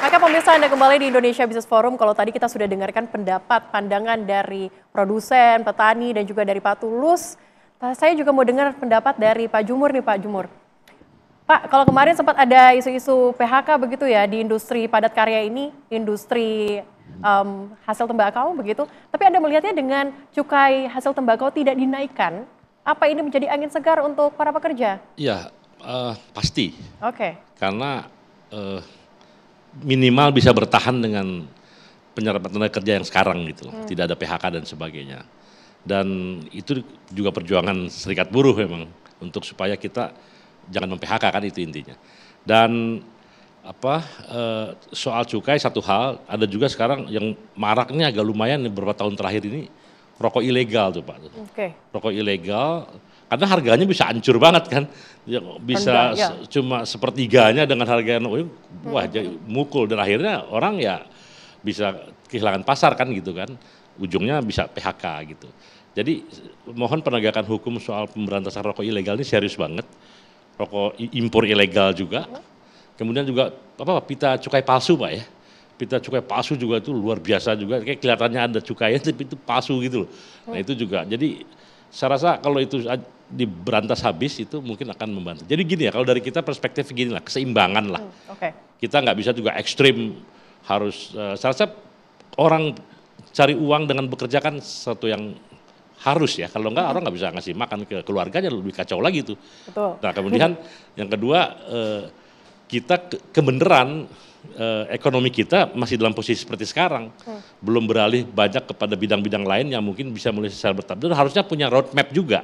Maka pemirsa, Anda kembali di Indonesia Business Forum. Kalau tadi kita sudah dengarkan pendapat, pandangan dari produsen, petani, dan juga dari Pak Tulus. Saya juga mau dengar pendapat dari Pak Jumur nih, Pak Jumur. Pak, kalau kemarin sempat ada isu-isu PHK begitu ya di industri padat karya ini, industri hasil tembakau begitu. Tapi Anda melihatnya dengan cukai hasil tembakau tidak dinaikkan, apa ini menjadi angin segar untuk para pekerja? Iya, pasti. Oke. Karena minimal bisa bertahan dengan penyerapan tenaga kerja yang sekarang gitu loh. Tidak ada PHK dan sebagainya. Dan itu juga perjuangan serikat buruh memang untuk supaya kita jangan mem-PHK, kan itu intinya. Dan soal cukai satu hal, ada juga sekarang yang maraknya agak lumayan beberapa tahun terakhir ini rokok ilegal tuh Pak. Oke. Rokok ilegal karena harganya bisa hancur banget kan, bisa cuma sepertiganya dengan harga yang wah mukul, dan akhirnya orang ya bisa kehilangan pasar kan gitu kan, ujungnya bisa PHK gitu. Jadi mohon penegakan hukum soal pemberantasan rokok ilegal ini serius banget, rokok impor ilegal juga, kemudian juga pita cukai palsu Pak ya, pita cukai palsu juga itu luar biasa juga, kayak kelihatannya ada cukainya tapi itu palsu gitu loh. Nah itu juga, jadi saya rasa kalau itu diberantas habis itu mungkin akan membantu. Jadi gini ya, kalau dari kita perspektif gini lah, keseimbangan lah. Kita nggak bisa juga ekstrim harus, saya rasa orang cari uang dengan bekerja kan sesuatu yang harus ya, kalau enggak orang nggak bisa ngasih makan ke keluarganya, lebih kacau lagi tuh. Betul. Nah kemudian yang kedua, kita kebenaran ekonomi kita masih dalam posisi seperti sekarang, belum beralih banyak kepada bidang-bidang lain yang mungkin bisa mulai secara bertahap. Dan harusnya punya roadmap juga,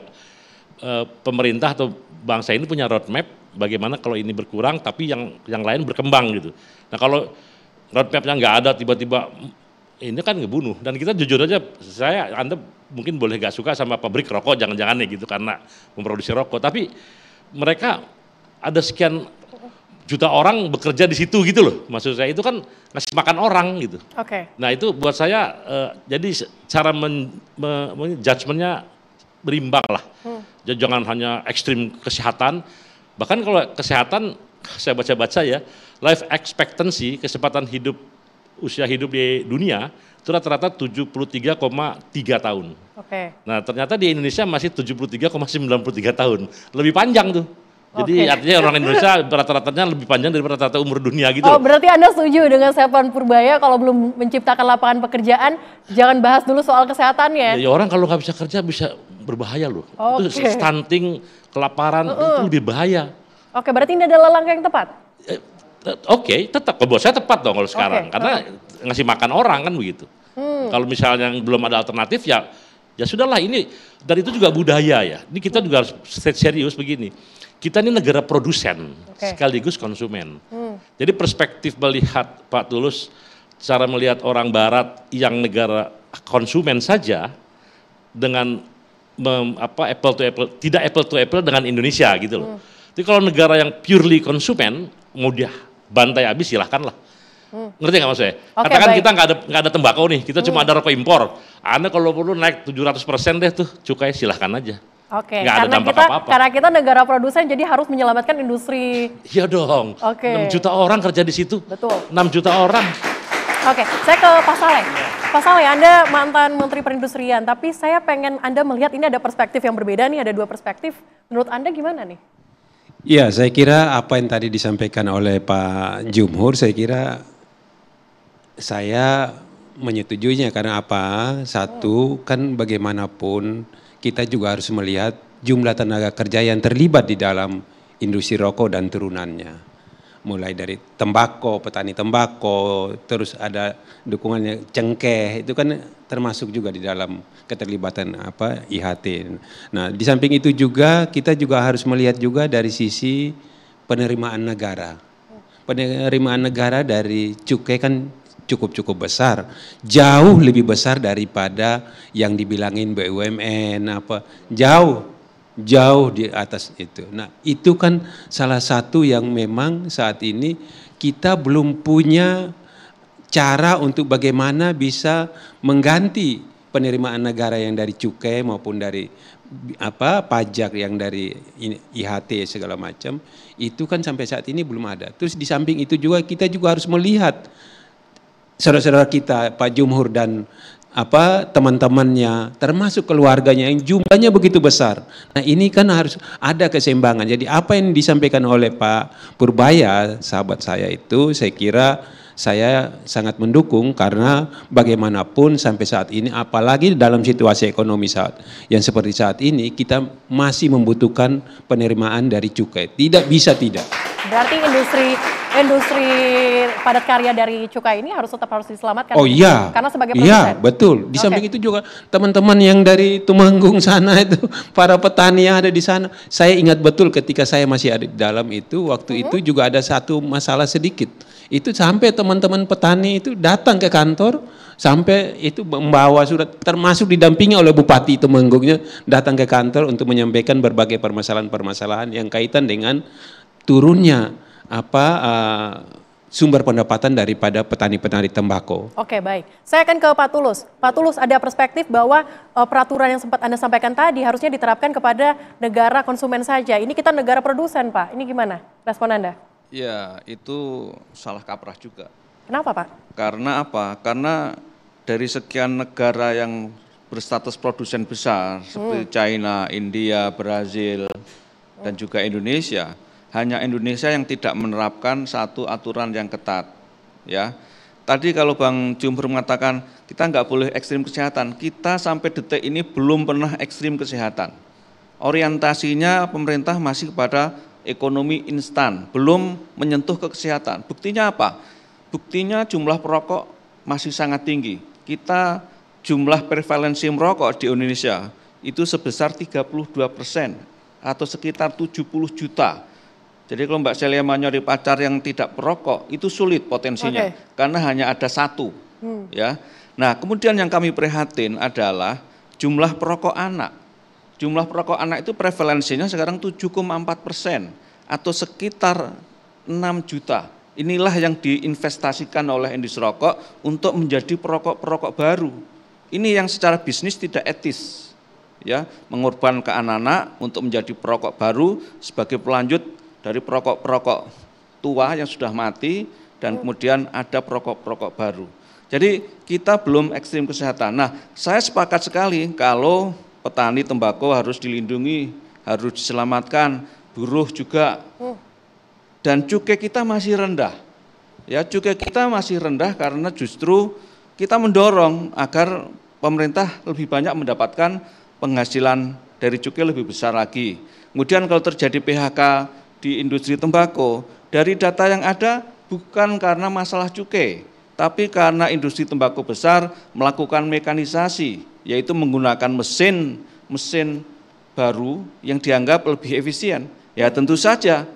pemerintah atau bangsa ini punya roadmap bagaimana kalau ini berkurang tapi yang lain berkembang gitu. Nah kalau roadmapnya nggak ada, tiba-tiba ini kan ngebunuh. Dan kita jujur aja, Anda mungkin boleh gak suka sama pabrik rokok, jangan-jangan ya gitu karena memproduksi rokok, tapi mereka ada sekian juta orang bekerja di situ gitu loh, maksud saya itu kan ngasih makan orang gitu. Nah itu buat saya, jadi cara judgementnya berimbang lah, jangan hanya ekstrim kesehatan, bahkan kalau kesehatan saya baca-baca ya, life expectancy, kecepatan hidup, usia hidup di dunia itu rata-rata 73,3 tahun. Nah ternyata di Indonesia masih 73,93 tahun, lebih panjang tuh. Jadi artinya orang Indonesia rata-ratanya lebih panjang daripada rata-rata umur dunia gitu. Oh berarti Anda setuju dengan Sephan Purbaya kalau belum menciptakan lapangan pekerjaan, jangan bahas dulu soal kesehatannya? Ya orang kalau nggak bisa kerja bisa berbahaya loh. Itu stunting, kelaparan itu lebih bahaya. Berarti ini adalah langkah yang tepat? Tetap, buat saya tepat dong kalau sekarang, karena ngasih makan orang kan begitu. Kalau misalnya belum ada alternatif ya sudahlah ini, dan itu juga budaya ya. Ini kita juga harus serius begini. Kita ini negara produsen sekaligus konsumen. Jadi perspektif melihat Pak Tulus, cara melihat orang Barat yang negara konsumen saja dengan apple to apple, tidak apple to apple dengan Indonesia gitu loh. Jadi kalau negara yang purely konsumen mau dia bantai habis silahkanlah. Ngerti nggak maksud saya? Katakan kita nggak ada tembakau nih, kita cuma ada rokok impor. Anda kalau perlu naik 700% deh tuh cukai, silahkan aja. Karena kita negara produsen jadi harus menyelamatkan industri. Iya dong. 6 juta orang kerja di situ. Betul. 6 juta orang. Saya ke Pak Saleh. Pak Saleh, Anda mantan Menteri Perindustrian, tapi saya pengen Anda melihat ini ada perspektif yang berbeda nih, ada dua perspektif. Menurut Anda gimana nih? Ya, saya kira apa yang tadi disampaikan oleh Pak Jumhur, saya kira saya menyetujuinya karena apa? Satu, kan bagaimanapun kita juga harus melihat jumlah tenaga kerja yang terlibat di dalam industri rokok dan turunannya. Mulai dari tembakau, petani tembakau, terus ada dukungannya cengkeh, itu kan termasuk juga di dalam keterlibatan IHT. Nah, di samping itu juga kita juga harus melihat juga dari sisi penerimaan negara. Penerimaan negara dari cukai kan cukup besar, jauh lebih besar daripada yang dibilangin BUMN jauh di atas itu. Nah itu kan salah satu yang memang saat ini kita belum punya cara untuk bagaimana bisa mengganti penerimaan negara yang dari cukai maupun dari pajak yang dari IHT segala macam itu kan sampai saat ini belum ada. Terus di samping itu juga kita juga harus melihat saudara-saudara kita Pak Jumhur dan teman-temannya termasuk keluarganya yang jumlahnya begitu besar. Nah, ini kan harus ada keseimbangan. Jadi apa yang disampaikan oleh Pak Purbaya, sahabat saya itu, saya kira saya sangat mendukung karena bagaimanapun sampai saat ini, apalagi dalam situasi ekonomi yang seperti saat ini, kita masih membutuhkan penerimaan dari cukai. Tidak bisa tidak. Berarti industri padat karya dari cukai ini harus diselamatkan. Oh iya. Karena sebagai produsen. Iya, betul. Di samping itu juga teman-teman yang dari Tumanggung sana itu, para petani yang ada di sana, saya ingat betul ketika saya masih ada di dalam itu, waktu itu juga ada satu masalah sedikit. Itu sampai teman-teman petani itu datang ke kantor, sampai itu membawa surat, termasuk didampingi oleh Bupati Tumanggungnya, datang ke kantor untuk menyampaikan berbagai permasalahan-permasalahan yang kaitan dengan turunnya sumber pendapatan daripada petani-petani tembakau. Oke, baik. Saya akan ke Pak Tulus. Pak Tulus, ada perspektif bahwa peraturan yang sempat Anda sampaikan tadi harusnya diterapkan kepada negara konsumen saja. Ini kita negara produsen, Pak. Ini gimana respon Anda? Ya, itu salah kaprah juga. Kenapa, Pak? Karena apa? Karena dari sekian negara yang berstatus produsen besar seperti China, India, Brazil, dan juga Indonesia, hanya Indonesia yang tidak menerapkan satu aturan yang ketat. Ya, tadi kalau Bang Jumhur mengatakan kita nggak boleh ekstrim kesehatan, kita sampai detik ini belum pernah ekstrim kesehatan. Orientasinya pemerintah masih kepada ekonomi instan, belum menyentuh ke kesehatan. Buktinya apa? Buktinya jumlah perokok masih sangat tinggi. Kita jumlah prevalensi merokok di Indonesia itu sebesar 32% atau sekitar 70 juta. Jadi kalau Mbak Celia mau nyari pacar yang tidak perokok, itu sulit potensinya, karena hanya ada satu. Ya. Nah, kemudian yang kami prihatin adalah jumlah perokok anak. Jumlah perokok anak itu prevalensinya sekarang 7,4% atau sekitar 6 juta. Inilah yang diinvestasikan oleh industri rokok untuk menjadi perokok-perokok baru. Ini yang secara bisnis tidak etis. Ya, mengorbankan anak-anak untuk menjadi perokok baru sebagai pelanjut dari perokok-perokok tua yang sudah mati dan kemudian ada perokok-perokok baru. Jadi kita belum ekstrim kesehatan. Nah, saya sepakat sekali kalau petani tembakau harus dilindungi, harus diselamatkan, buruh juga. Dan cukai kita masih rendah. Ya, cukai kita masih rendah karena justru kita mendorong agar pemerintah lebih banyak mendapatkan penghasilan dari cukai lebih besar lagi. Kemudian kalau terjadi PHK di industri tembakau, dari data yang ada bukan karena masalah cukai, tapi karena industri tembakau besar melakukan mekanisasi, yaitu menggunakan mesin baru yang dianggap lebih efisien. Ya tentu saja,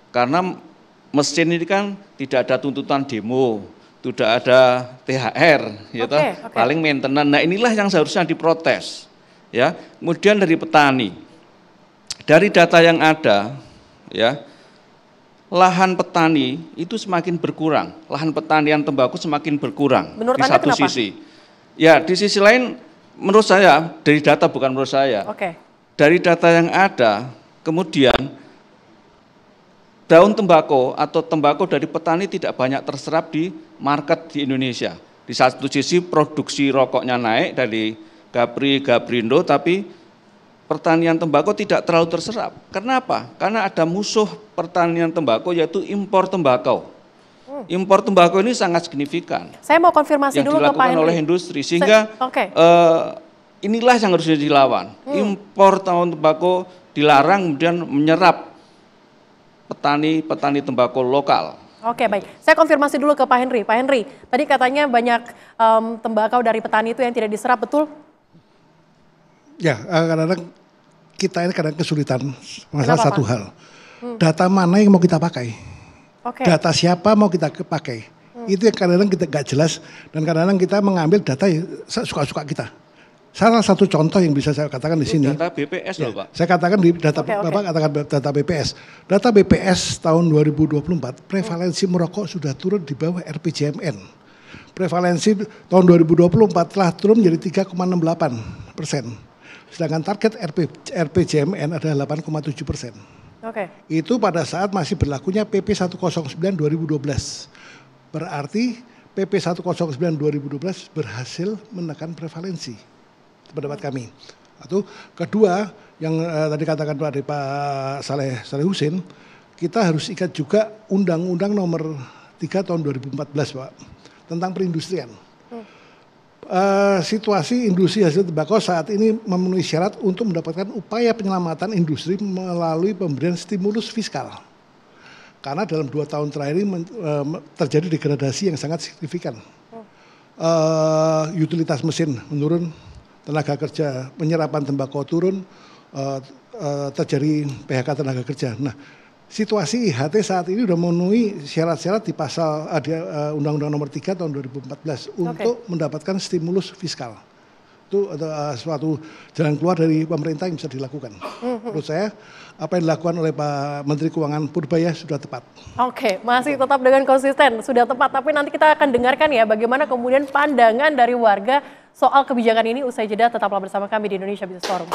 karena mesin ini kan tidak ada tuntutan demo, tidak ada THR, paling maintenance. Nah inilah yang seharusnya diprotes. Ya, kemudian dari petani, dari data yang ada, ya, lahan petani itu semakin berkurang, lahan pertanian tembakau semakin berkurang. Menurut di Anda satu kenapa? sisi. Ya, di sisi lain menurut saya, dari data bukan menurut saya. Dari data yang ada, kemudian daun tembakau atau tembakau dari petani tidak banyak terserap di market di Indonesia. Di satu sisi produksi rokoknya naik dari Gapri, Gaprindo, tapi pertanian tembakau tidak terlalu terserap. Kenapa? Karena ada musuh pertanian tembakau yaitu impor tembakau. Impor tembakau ini sangat signifikan. Saya mau konfirmasi dulu ke Pak Henry. Yang dilakukan oleh industri, sehingga inilah yang harusnya dilawan. Impor tembakau dilarang, kemudian menyerap petani tembakau lokal. Oke, baik. Saya konfirmasi dulu ke Pak Henry. Pak Henry, tadi katanya banyak tembakau dari petani itu yang tidak diserap, betul? Ya, kadang-kadang kita ini kadang kesulitan masalah satu hal. Data mana yang mau kita pakai? Data siapa mau kita pakai? Itu yang kadang-kadang kita nggak jelas dan kadang-kadang kita mengambil data yang suka-suka kita. Salah satu contoh yang bisa saya katakan di sini. Data BPS loh Pak. Saya katakan di data Bapak katakan data BPS. Data BPS tahun 2024 prevalensi merokok sudah turun di bawah RPJMN. Prevalensi tahun 2024 telah turun menjadi 3,68%. Sedangkan target RPJMN adalah 8,7%. Itu pada saat masih berlakunya PP 109 2012. Berarti PP 109 2012 berhasil menekan prevalensi. Itu pendapat kami. Atau kedua, yang tadi katakan dari Pak Saleh Husin, kita harus ikat juga Undang-Undang Nomor 3 tahun 2014, Pak, tentang perindustrian. Situasi industri hasil tembakau saat ini memenuhi syarat untuk mendapatkan upaya penyelamatan industri melalui pemberian stimulus fiskal. Karena dalam 2 tahun terakhir ini terjadi degradasi yang sangat signifikan. Utilitas mesin menurun, tenaga kerja penyerapan tembakau turun, terjadi PHK tenaga kerja. Nah, situasi IHT saat ini sudah memenuhi syarat-syarat di pasal Undang-Undang Nomor 3 tahun 2014 untuk mendapatkan stimulus fiskal. Itu suatu jalan keluar dari pemerintah yang bisa dilakukan. Menurut saya apa yang dilakukan oleh Pak Menteri Keuangan Purbaya sudah tepat. Masih tetap dengan konsisten, sudah tepat. Tapi nanti kita akan dengarkan ya bagaimana kemudian pandangan dari warga soal kebijakan ini. Usai jeda tetaplah bersama kami di Indonesia Business Forum.